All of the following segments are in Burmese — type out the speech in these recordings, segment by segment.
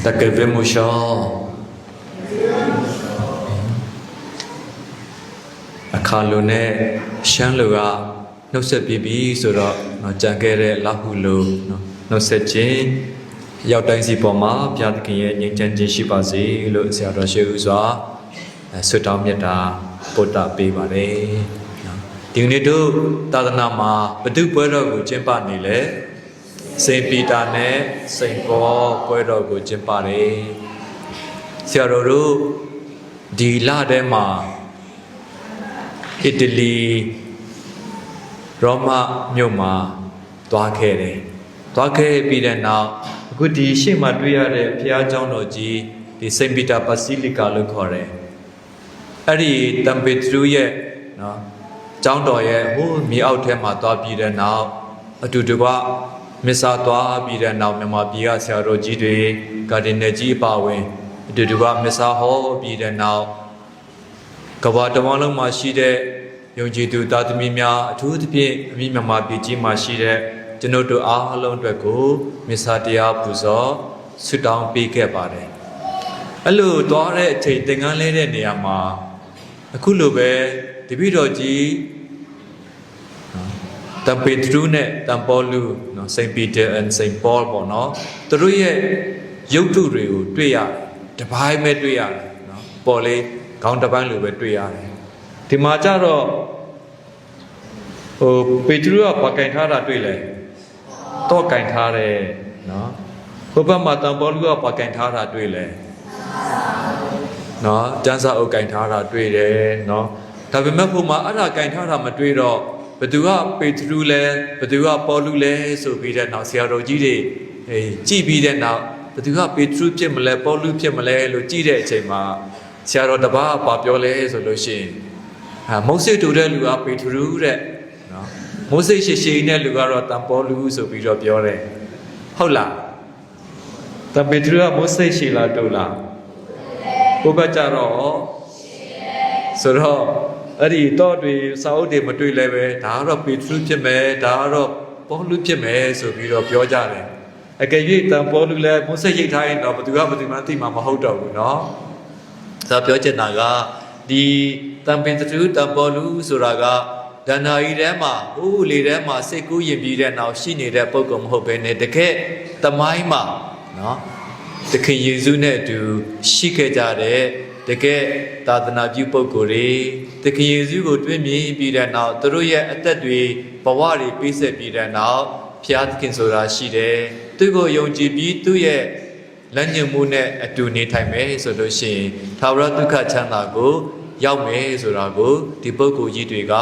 တကယ်ပဲမရှောအခါလိုနဲ့ရှမ်းလူကနှုတ်ဆက်ပြီးပြီဆိုတော့ကြံခဲ့တဲ့လောက်ဟုလို့နှုတ်ဆက်ခြင်းရောက်တိုင်းစီပေါ်မှာဘုရားသခင်ရဲ့ငြိမ်းချမ်းခြင်းရှိပါစေလို့ဆရာတော်ရှေးဦးစွာဆုတောင်းမြတ်တာပို့တာပေးပါတယ်ဒီနေ့တို့သာသနာမှာဘု து ပွဲတော်ကိုကျင်းပနေလေစိန့်ပီတာနဲ့စိန့်ပေါပွဲတော်ကိုကျင်းပတယ်ဆရာတော်တို့ဒီလထဲမှာအီတလီရောမမြို့မှာသွားခဲ့တယ်သွားခဲ့ပြီးတဲ့နောက်အခုဒီရှေ့မှာတွေ့ရတဲ့ဘုရားကျောင်းတော်ကြီးဒီစိန့်ပီတာဘာစီလီကာလို့ခေါ်တယ်အဲ့ဒီတမ်ပေထရူရဲ့နော်ကျောင်းတော်ရဲ့ဟိုမြေအောက်ထဲမှာသွားပြီးတဲ့နောက်အတူတကွမစ္စာသွားပြီးတဲ့နောက်မြန်မာပြည်ကဆရာတော်ကြီးတွေကာဒီနယ်ကြီးအပါဝင်အတူတကွမစ္စာဟောပြီးတဲ့နောက်ကဘာတဝန်းလုံးမှာရှိတဲ့ယုံကြည်သူသားသမီးများအထူးသဖြင့်အမိမြန်မာပြည်ကြီးမှာရှိတဲ့ကျွန်တို့တို့အားလုံးအတွက်ကိုမစ္စာတရားပူဇော်ဆုတောင်းပေးခဲ့ပါတယ်အဲ့လိုသွားတဲ့အချိန်သင်္ကန်းလဲတဲ့နေရာမှာအခုလိုပဲတပည့်တော်ကြီးတမ်ပေထရူနဲ့တမ်ပေါလူနော်စိန့်ပီတာand စိန့်ပေါပေါ့နော်သူတို့ရဲ့ရုပ်တုတွေကိုတွေ့ရတယ်တပိုင်းပဲတွေ့ရတယ်နော်ပေါ်လေးခေါင်းတစ်ပိုင်းလိုပဲတွေ့ရတယ်ဒီမှာကျတော့ဟိုပေထရူကဘာကင်ထားတာတွေ့လဲတော့ကင်ထားတယ်နော်ဘုဘမှာတမ်ပေါလူကဘာကင်ထားတာတွေ့လဲနော်ကျန်းစာအုပ်ကင်ထားတာတွေ့တယ်နော်ဒါပေမဲ့ဘုမှာအဲ့ဒါကင်ထားတာမတွေ့တော့ဘသူကပေထရူလဲဘသူကပေါလုလဲဆိုပြီးတဲ့နောက်ဆရာတော်ကြီးတွေကြည့်ပြီးတဲ့နောက်ဘသူကပေထရူဖြစ်မလဲပေါလုဖြစ်မလဲလို့ကြည့်တဲ့အချိန်မှာဆရာတော်တပါးကပြောလဲဆိုလို့ရှိရင်မုတ်စိတ်တူတဲ့လူကပေထရူတဲ့နော်မုတ်စိတ်ရှိရှိနဲ့လူကတော့တန်ပေါလုဆိုပြီးတော့ပြောတယ်ဟုတ်လားတပေထရူကမုတ်စိတ်ရှိလားတူလားဘုဘကြတော့ဆိုတော့အဲ့ဒီတော့တွေစာအုပ်တွေမတွေ့လဲပဲဒါကတော့ပေထရူဖြစ်မယ်ဒါကတော့ပေါလုဖြစ်မယ်ဆိုပြီးတော့ပြောကြတယ်အကယ်၍တန်ပေါလုလဲမုတ်စိတ်ရိတ်ထားရင်တော့ဘသူကဘသူမှသိမှာမဟုတ်တော့ဘူးเนาะဒါပြောချင်တာကဒီတန်ပင်ထရူတန်ပေါလုဆိုတာကဒဏ္ဍာရီထဲမှာဟိုးလေထဲမှာစိတ်ကူးယဉ်ပြီးတဲ့နောက်ရှိနေတဲ့ပုံကောင်မဟုတ်ပဲနဲ့တကယ်သမိုင်းမှာเนาะသခင်ယေရှုနဲ့အတူရှိခဲ့ကြတဲ့တကယ်သာသနာပြုပုဂ္ဂိုလ်တွေသခင်ယေရှုကိုတွေ့မြင်ပြီးတဲ့နောက်သူတို့ရဲ့အသက်တွေဘဝတွေပြည့်စုံပြီးတဲ့နောက်ဘုရားသခင်ဆိုတာရှိတယ်သူကိုယုံကြည်ပြီးသူ့ရဲ့လက်ညှိုးမှုနဲ့အတူနေထိုင်မယ်ဆိုလို့ရှိရင်သာဝရဒုက္ခချမ်းသာကိုရောက်မယ်ဆိုတာကိုဒီပုဂ္ဂိုလ်ကြီးတွေက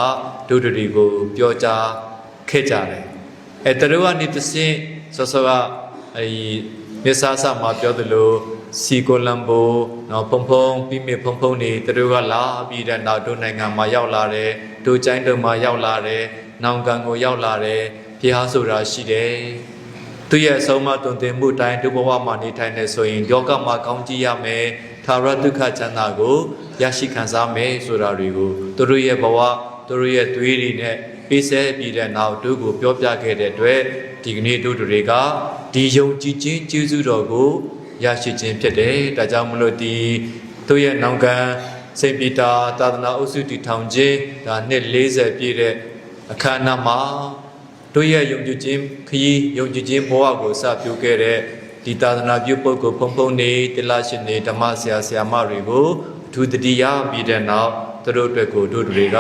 တို့တွေကိုပြောကြားခဲ့ကြတယ်သူတို့ကနေတဆင့်ဆောဆောကမြတ်ဆာမှာပြောသလိုစီကိုလမ်ဘိုနော်ဖုံဖုံပြီးမြဖုံဖုံနေသူတို့ကလာပြီးတဲ့နောက်တို့နိုင်ငံမှာရောက်လာတယ်တို့ကျိုင်းတို့မှာရောက်လာတယ်နောင်ကန်ကိုရောက်လာတယ်ဖျားဆိုတာရှိတယ်သူရဲ့အဆုံးအမတွင်တင်မှုတိုင်းဒုဘဝမှာနေထိုင်နေဆိုရင်ယောဂမှာကောင်းကြည့်ရမယ်သာရဒုက္ခချမ်းသာကိုရရှိခံစားမယ်ဆိုတာတွေကိုသူတို့ရဲ့ဘဝသူတို့ရဲ့သွေးတွေနဲ့ပေးဆဲပြီးတဲ့နောက်တို့ကိုပြောပြခဲ့တဲ့အတွက်ဒီကနေ့တို့တွေကဒီယုံကြည်ခြင်းကျေးဇူးတော်ကိုရရှိခြင်းဖြစ်တယ်ဒါကြောင့်မလို့ဒီသူရဲ့နောင်ကန်စိန့်ပီတာသာသနာအုပ်စုတည်ထောင်ခြင်းဒါနှစ်40ပြည့်တဲ့အခမ်းအနားမှာတို့ရဲ့ယုံကြည်ခြင်းခရီးယုံကြည်ခြင်းဘဝကိုစပြုခဲ့တဲ့ဒီသာသနာပြုပုဂ္ဂိုလ်ဖုံဖုံနေတလရှင်နေဓမ္မဆရာဆရာမတွေကိုအထူးတတိယပြီးတဲ့နောက်သူတို့အတွက်ကိုတို့တွေက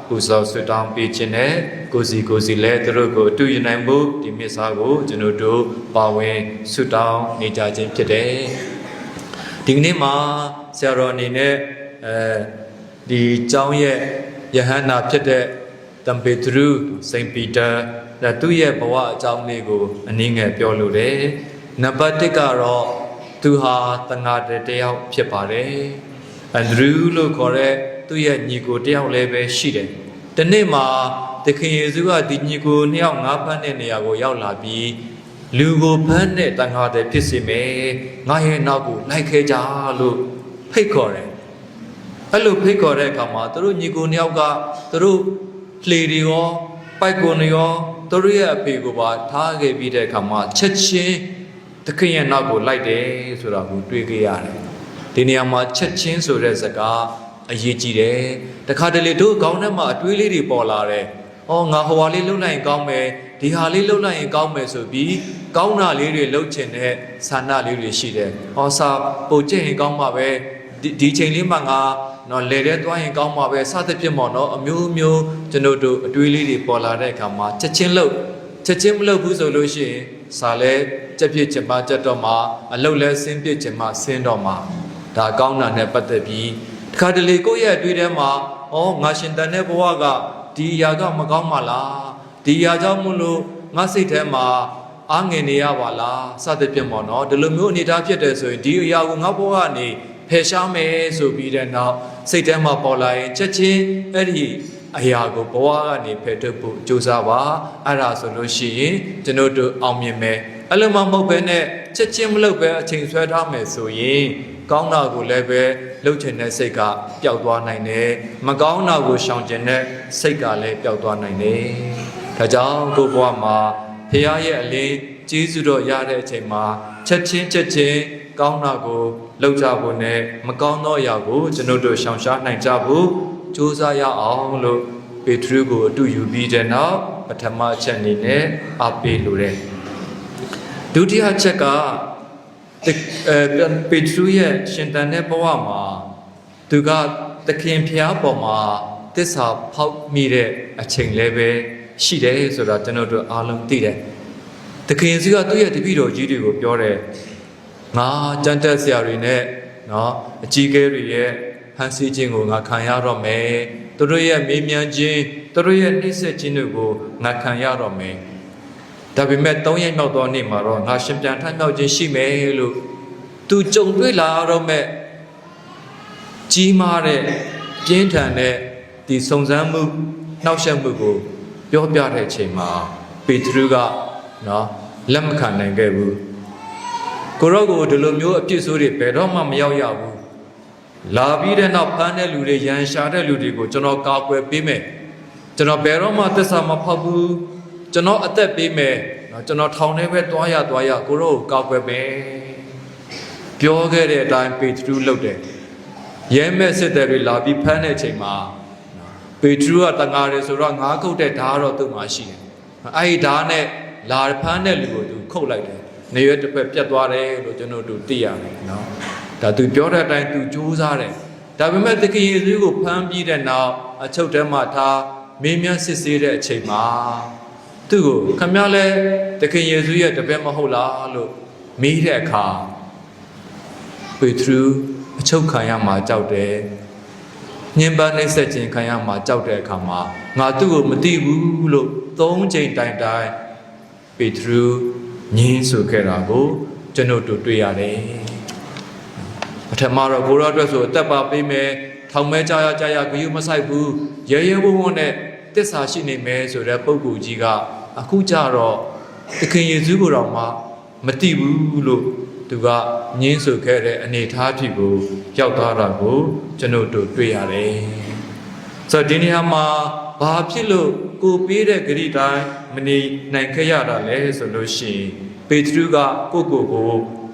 ပူဇော်ဆွတောင်းပေးခြင်းနဲ့ကိုစီလဲသူတို့ကိုအတူယူနိုင်မှုဒီမြတ်စာကိုကျွန်တော်တို့ပါဝင်ဆွတောင်းနေကြခြင်းဖြစ်တယ်ဒီကနေ့မှာဆရာတော်အနေနဲ့ဒီကျောင်းရဲ့ယဟန္တာဖြစ်တဲ့တမ်ပေထရူစိန့်ပီတာသူ့ရဲ့ဘဝအကြောင်းလေးကိုအနည်းငယ်ပြောလိုတယ်နံပါတ်1ကတော့သူဟာတန်ဃာတော်တယောက်ဖြစ်ပါတယ်အန်ဒရူးလို့ခေါ်တဲ့သူ့ရဲ့ညီကိုတယောက်လည်းပဲရှိတယ်ဒီနေ့မှာသခင်ယေရှုကဒီညီကို2ယောက်5ဖက်တဲ့နေရာကိုရောက်လာပြီးလူကိုဖမ်းတဲ့တန်ဃာတော်ဖြစ်စေမယ်ငါရဲ့နောက်ကိုလိုက်ခဲ့ကြလို့ဖိတ်ခေါ်တယ်အဲ့လိုဖိတ်ခေါ်တဲ့အခါမှာသူတို့ညီကို2ယောက်ကသူတို့လှေတွေရောပိုက်ကွန်တွေရောသူတို့ရဲ့အဖေကိုပါထားခဲ့ပြီးတဲ့အခါမှာချက်ချင်း တခင်ရဲ့နောက်ကိုလိုက်တယ်ဆိုတာကိုတွေ့ကြရတယ်ဒီနေရာမှာချက်ချင်းဆိုတဲ့စကားအရေးကြီးတယ်တခါတလေတို့ခေါင်းထဲမှာအတွေးလေးတွေပေါ်လာတယ်ငါဟိုဟာလေးလှုပ်လိုက်ရင်ကောင်းမယ်ဒီဟာလေးလှုပ်လိုက်ရင်ကောင်းမယ်ဆိုပြီးကောင်းတာလေးတွေလှုပ်ချင်တဲ့ဆန္ဒလေးတွေရှိတယ်စာပို့ကျင့်ရင်ကောင်းမှာပဲဒီချိန်လေးမှာငါလေတဲ့သွားရင်ကောင်းမှာပဲစသဖြင့်ပေါ့နော်အမျိုးမျိုးကျွန်တော်တို့အတွေးလေးတွေပေါ်လာတဲ့အခါမှာချက်ချင်းမလုပ်ဘူးဆိုလို့ရှိရင်စာလဲကြက်ပြစ်ချင်မှကြက်တော့မှာအလုတ်လဲဆင်းပြစ်ချင်မှဆင်းတော့မှာဒါကောင်းတာနဲ့ပတ်သက်ပြီးတခါတလေကိုယ့်ရဲ့အတွေးထဲမှာငါရှင်တန်တဲ့ဘဝကဒီအရာကမကောင်းပါလားဒီအရာကြောင့်မလို့ငါစိတ်ထဲမှာအားငယ်နေရပါလားစသဖြင့်ပေါ့နော်ဒီလိုမျိုးအနေထားဖြစ်တယ်ဆိုရင်ဒီအရာကိုငါဘဝကနေဖယ်ရှားမယ်ဆိုပြီးတဲ့နောက်စိတ်ထဲမှာပေါ်လာရင်ချက်ချင်းအဲ့ဒီအရာကိုဘဝကနေဖယ်ထုတ်ဖို့ကြိုးစားပါအဲ့ဒါဆိုလို့ရှိရင်ကျွန်တော်တို့အောင်မြင်မယ်အဲ့လိုမှမဟုတ်ဘဲနဲ့ချက်ချင်းမလုပ်ပဲအချိန်ဆွဲထားမယ်ဆိုရင်ကောင်းတာကိုလည်းပဲလှုပ်ချင်တဲ့စိတ်ကပျောက်သွားနိုင်တယ်မကောင်းတာကိုရှောင်ကျင်တဲ့စိတ်ကလည်းပျောက်သွားနိုင်တယ်ဒါကြောင့်ကိုယ့်ဘဝမှာဖခင်ရဲ့အလင်းကျေးဇူးတော်ရတဲ့အချိန်မှာချက်ချင်းကောင်းတာကိုလှုပ်ကြဖို့နဲ့မကောင်းသောအရာကိုကျွန်တော်တို့ရှောင်ရှားနိုင်ကြဖို့ကြိုးစားရအောင်လို့ပေထရုကိုအတူယူပြီးတဲ့နောက်ပထမအချက်အနေနဲ့အားပေးလိုတယ်ဒုတိယအချက်ကပေထရုရဲ့ရှင်သန်တဲ့ဘဝမှာသူကသခင်ဖျားပေါ်မှာသစ္စာဖောက်မိတဲ့အချိန်လည်းပဲရှိတယ်ဆိုတာကျွန်တော်တို့အားလုံးသိတယ်သခင်ယေရှုကသူ့ရဲ့တပည့်တော်ကြီးတွေကိုပြောတယ်ငါကြမ်းတက်ဆရာတွေနဲ့အကြီးအကဲတွေရဲ့ဖန်ဆီးခြင်းကိုငါခံရတော့မယ်သူတို့ရဲ့မေးမြန်းခြင်းသူတို့ရဲ့နှိမ့်ဆက်ခြင်းတွေကိုငါခံရတော့မယ်ဒါပေမဲ့3ရက်မြောက်သောနေ့မှာတော့ငါရှင်ပြန်ထမြောက်ခြင်းရှိမယ်လို့သူကြုံတွေ့လာတော့မဲ့ကြီးမားတဲ့ပြင်းထန်တဲ့ဒီစုံစမ်းမှုနှောက်ယှက်မှုကိုပြောပြတဲ့အချိန်မှာပေထရုကလက်မခံနိုင်ခဲ့ဘူးကိုရောကိုဒီလိုမျိုးအပြစ်ဆိုးတွေဘယ်တော့မှမရောက်ရဘူးလာပြီးတဲ့နောက်ဖမ်းတဲ့လူတွေရန်ရှာတဲ့လူတွေကိုကျွန်တော်ကာကွယ်ပေးမယ်ကျွန်တော်ဘယ်တော့မှသစ္စာမဖောက်ဘူးကျွန်တော်အသက်ပေးမယ်ကျွန်တော်ထောင်ထဲပဲသွားရကိုရောကိုကာကွယ်မယ်ပြောခဲ့တဲ့အတိုင်းပေထရုလုပ်တယ်ရဲမဲ့စစ်သည်တွေလာပြီးဖမ်းတဲ့အချိန်မှာပေထရုကတငါတယ်ဆိုတော့ငါးခုတ်တဲ့ဓာတ်တော့သူ့မှာရှိတယ်အဲ့ဒီဓာတ်နဲ့လာဖမ်းတဲ့လူကိုသူခုတ်လိုက်တယ်နေရွက်တစ်ဖက်ပြတ်သွားတယ်လို့ကျွန်တော်တို့သိရတယ်ဒါသူပြောတဲ့အတိုင်းသူကြိုးစားတယ်ဒါပေမဲ့သခင်ယေရှုကိုဖမ်းပြီးတဲ့နောက်အချုပ်ထဲမှာထားမင်းများစစ်ဆေးတဲ့အချိန်မှာသူ့ကိုခမည်းလဲသခင်ယေရှုရဲ့တပည့်မဟုတ်လားလို့မေးတဲ့အခါပေထရုအချုပ်ခံရမှာကြောက်တယ်ညင်ပန်းနှိမ့်ဆက်ခြင်းခံရမှာကြောက်တဲ့အခါမှာငါသူ့ကိုမသိဘူးလို့3ချိန်တိုင်ပေထရုညင်းဆိုခဲ့တာကိုကျွန်တော်တို့တွေ့ရတယ်ပထမတော့ကိုရောအတွက်ဆိုအသက်ပါပေးမယ်ထောင်မဲကြရဂရုမစိုက်ဘူးရဲဝံ့နဲ့တစ္ဆာရှိနေမယ်ဆိုတဲ့ပုဂ္ဂိုလ်ကြီးကအခုကြတော့သခင်ယေရှုကိုတော့မသိဘူးလို့သူကညင်းဆိုခဲ့တဲ့အနေအထားဖြစ်ကိုရောက်သွားတာကိုကျွန်တော်တို့တွေ့ရတယ်ဆိုတော့ဒီနေရာမှာဘာဖြစ်လို့ကိုပေးတဲ့ဂရိတိုင်းမနေနိုင်ခဲ့ရတာလဲဆိုလို့ရှိရင်ပေထရုကကို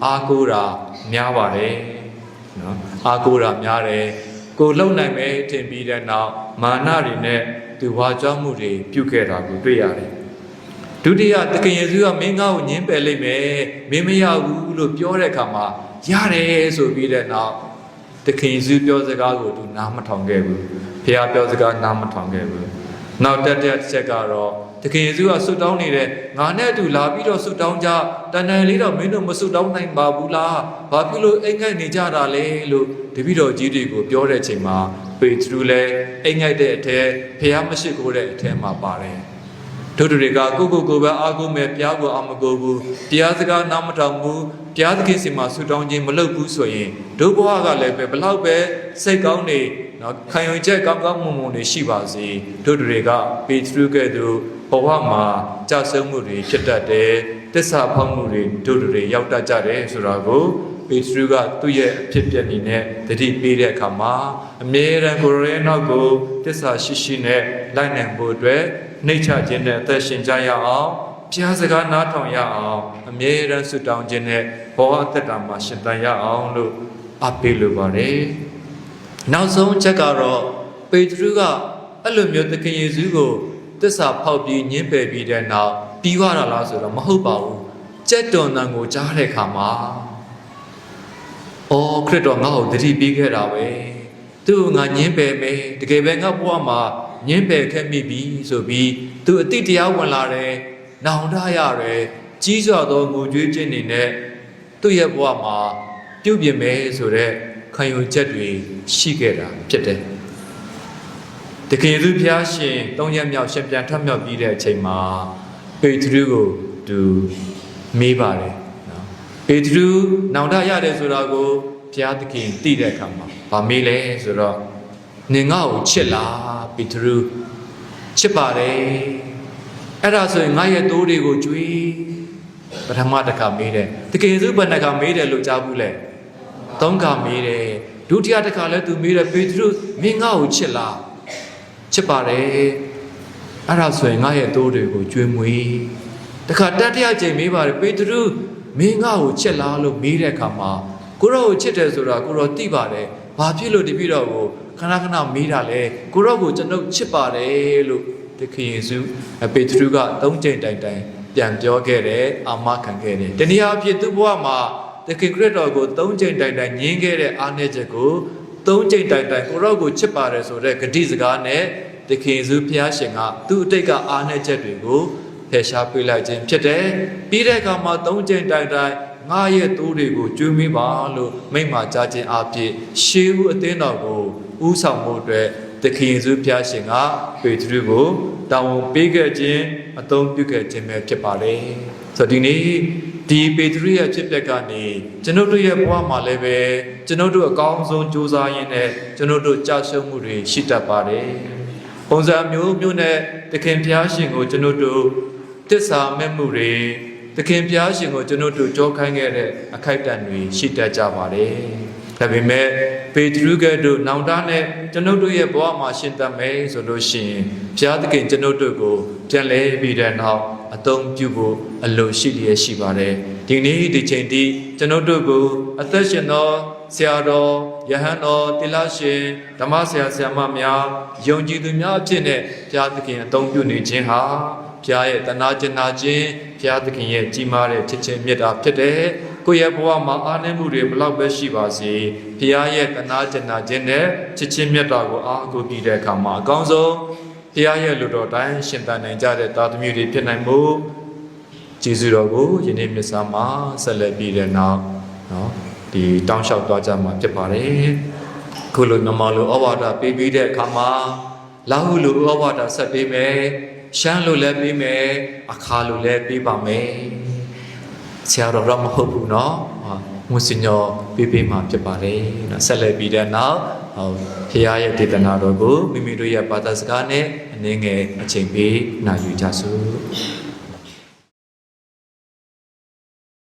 အားကိုးတာများပါတယ်အားကိုးတာများတယ်ကိုလုံနိုင်မယ်ထင်ပြီးတဲ့နောက်မာနတွေနဲ့သူဝါကြွားမှုတွေပြုခဲ့တာကိုတွေ့ရတယ်ဒုတိယသခင်ယေရှုကမင်းငါ့ကိုညှင်းပယ်လိုက်မယ်မင်းမရဘူးလို့ပြောတဲ့အခါမှာရတယ်ဆိုပြီးတဲ့နောက်သခင်ယေရှုပြောစကားကိုသူနားမထောင်ခဲ့ဘူးဖခင်ပြောစကားနားမထောင်ခဲ့ဘူးနောက်တစ်ချက်ကတော့သခင်ယေရှုကဆုတောင်းနေတဲ့ငါနဲ့အတူလာပြီးတော့ဆုတောင်းကြတန်တန်လေးတော့မင်းတို့မဆုတောင်းနိုင်ပါဘူးလားဘာဖြစ်လို့အိမ်ငိုက်နေကြတာလဲလို့တပည့်တော်ကြီးတွေကိုပြောတဲ့အချိန်မှာပေထရုလည်းအိမ်ငိုက်တဲ့အထဲဖခင်မရှိခိုးတဲ့အထဲမှာပါတယ်တို့တွေကကိုပဲအားကိုးမယ်ဘုရားကိုအာမကိုဘူးဘုရားစကားနားမထောင်ဘူးဘုရားသခင်စီမှာဆုတောင်းခြင်းမလုပ်ဘူးဆိုရင်တို့ဘဝကလည်းပဲဘလောက်ပဲစိတ်ကောင်းနေခံယူချက်ကောင်းမွန်တွေရှိပါစေတို့တွေကပေထရုကဲ့သို့ဘဝမှာကြာဆုံးမှုတွေဖြစ်တတ်တယ်တစ္ဆာဖောက်မှုတွေတို့တွေရောက်တတ်ကြတယ်ဆိုတာကိုပေထရုကသူ့ရဲ့အဖြစ်ပြက်နေနဲ့တတိပေးတဲ့အခါမှာအမြဲတမ်းကိုရဲနောက်ကိုတစ္ဆာရှိနဲ့လိုက်နိုင်ဖို့အတွက်နှိမ့်ချခြင်းနဲ့အသက်ရှင်ကြရအောင် ဘုရားစကားနားထောင်ရအောင်အမြဲတမ်းဆုတောင်းခြင်းနဲ့ဘောအသက်တာမှာရှင်သန်ရအောင်လို့အားပေးလိုပါတယ်နောက်ဆုံးချက်ကတော့ပေတရုကအဲ့လိုမျိုးသခင်ယေရှုကိုသစ္စာဖောက်ပြီးညှင်းပယ်ပြီးတဲ့နောက်ပြီးွားတာလားဆိုတော့မဟုတ်ပါဘူးကြက်တော်နံကိုကြားတဲ့အခါမှာအော်ခရစ်တော်ငါ့ကိုတတိပေးခဲ့တာပဲသူ့ငါညှင်းပယ်မယ်တကယ်ပဲငါ့ဘဝမှာညှင်းပယ်ခဲ့မိပြီဆိုပြီးသူအတိတရားဝင်လာတယ်နောင်တရတယ်ကြီးစွာသောငိုကြွေးခြင်းတွေနဲ့သူ့ရဲ့ဘဝမှာပြုတ်ပြင်မယ်ဆိုတဲ့ခံယူချက်တွေရှိခဲ့တာဖြစ်တယ်တကယ်သူဖျားရှင်၃ရက်မြောက်ရှင်ပြန်ထွက်မြောက်ပြီးတဲ့အချိန်မှာပေတရုကိုသူမေးပါတယ်နော်ပေတရုနောင်တရတယ်ဆိုတာကိုဘုရားသခင်သိတဲ့အခါမှာဗာမေးလဲဆိုတော့နင်ငါ့ကိုချစ်လားပေတရုချစ်ပါတယ်အဲ့ဒါဆိုရင်ငါရဲ့တိုးတွေကိုကျွေးပထမတစ်ခါမေးတယ်တကယ်သူဘယ်နှခါမေးတယ်လို့ကြားဘူးလဲ၃ခါမေးတယ်ဒုတိယတစ်ခါလဲသူမေးတယ်ပေတရုမင်းငါ့ကိုချစ်လားချစ်ပါတယ်အဲ့ဒါဆိုရင်ငါရဲ့တိုးတွေကိုကျွေးမွေးတခါတတိယကြိမ်မေးပါတယ်ပေတရုမင်းငါ့ကိုချစ်လားလို့မေးတဲ့အခါမှာကိုရောကိုချစ်တယ်ဆိုတာကိုရောသိပါတယ်ဘာဖြစ်လို့တပည့်တော်ကိုခဏခဏမေးတာလဲကိုရောကိုကျွန်ုပ်ချစ်ပါတယ်လို့သခင်ယေရှုပေတရုက၃ကြိမ်တိုင်ပြန်ပြောခဲ့တယ်အာမခံခဲ့တယ်တနည်းအားဖြင့်သူ့ဘဝမှာသခင်ခရစ်တော်ကို၃ကြိမ်တိုင်ညင်းခဲ့တဲ့အားနည်းချက်ကို၃ကြိမ်တိုင်ကိုရောကိုချစ်ပါတယ်ဆိုတဲ့ဂတိစကားနဲ့သခင်ယေရှုဖျားရှင်ကသူ့အတိတ်ကအားနည်းချက်တွေကိုဖယ်ရှားပေးလိုက်ခြင်းဖြစ်တယ်ပြီးတဲ့အခါမှာ၃ကြိမ်တိုင်ငါရဲ့တိုးတွေကိုကျွေးမိပါလို့မိန့်မာကြားခြင်းအပြင်ရှေးဦးအသင်းတော်ကိုဥဆောင်မှုအတွက်သခင်ယေရှုဖျားရှင်ကပေတရုကိုတာဝန်ပေးခဲ့ခြင်းအသုံးပြုခဲ့ခြင်းပဲဖြစ်ပါတယ်ဆိုတော့ဒီနေ့ဒီပေတရုရဲ့ဖြစ်ပျက်ကနေကျွန်ုပ်တို့ရဲ့ဘဝမှာလည်းပဲကျွန်ုပ်တို့အကောင်းဆုံးကြိုးစားရင်းနဲ့ကျွန်ုပ်တို့ကြာရှုံးမှုတွေရှိတတ်ပါတယ်ပုံစံမျိုးမျိုးနဲ့သခင်ဖျားရှင်ကိုကျွန်ုပ်တို့တစ္ဆာမဲ့မှုတွေသခင်ဖျားရှင်ကိုကျွန်ုပ်တို့ကြောခိုင်းခဲ့တဲ့အခိုက်အတန့်တွေရှိတတ်ကြပါတယ်ဒါပေမဲ့ပေတရုကတို့နောင်တနဲ့ကျွန်ုပ်တို့ရဲ့ဘဝမှာရှင်သန်မယ်ဆိုလို့ရှိရင်ဘုရားသခင်ကျွန်ုပ်တို့ကိုပြန်လဲပြီးတဲ့နောက်အသုံးပြုဖို့အလိုရှိလျက်ရှိပါတယ်ဒီနေ့ဒီချိန်ထိကျွန်ုပ်တို့ကိုအသက်ရှင်သောဆရာတော်ယဟန်တော်တိလရှင်ဓမ္မဆရာဆရာမများယုံကြည်သူများအဖြစ်နဲ့ဘုရားသခင်အသုံးပြုနေခြင်းဟာဘုရားရဲ့တနာကျင်နာခြင်းဘုရားသခင်ရဲ့ကြီးမားတဲ့ချစ်ခြင်းမေတ္တာဖြစ်တယ်ကိုယ့်ရဲ့ဘဝမှာအားနည်းမှုတွေဘလောက်ပဲရှိပါစေဘုရားရဲ့တနာကျင်နာခြင်းနဲ့ချစ်ခြင်းမေတ္တာကိုအားကိုးပြီးတဲ့အခါမှာအကောင်းဆုံးဘုရားရဲ့လူတော်တိုင်းရှင်သန်နိုင်ကြတဲ့သားသမီးတွေဖြစ်နိုင်မှုကျေးဇူးတော်ကိုယနေ့မြတ်စွာမှာဆက်လက်ပြီးတဲ့နောက်နော်ဒီတောင်းလျှောက်သွားကြမှာဖြစ်ပါတယ်ခုလိုမြမလိုဩဝါဒပေးပြီးတဲ့အခါမှာလာဟုလိုဩဝါဒဆက်ပေးမယ်ရှမ်းလိုလည်းပေးမယ်အခါလိုလည်းပေးပါမယ်ဆရာတော်တော့မဟုတ်ဘူးเนาะငွေစညောပေးမှာဖြစ်ပါတယ်เนาะဆက်လက်ပြီးတဲ့နောက်ဘုရားရဲ့ဒေသနာတော်ကိုမိမိတို့ရဲ့ဘာသာစကားနဲ့အနည်းငယ်အချိန်ပေးနာယူကြစို့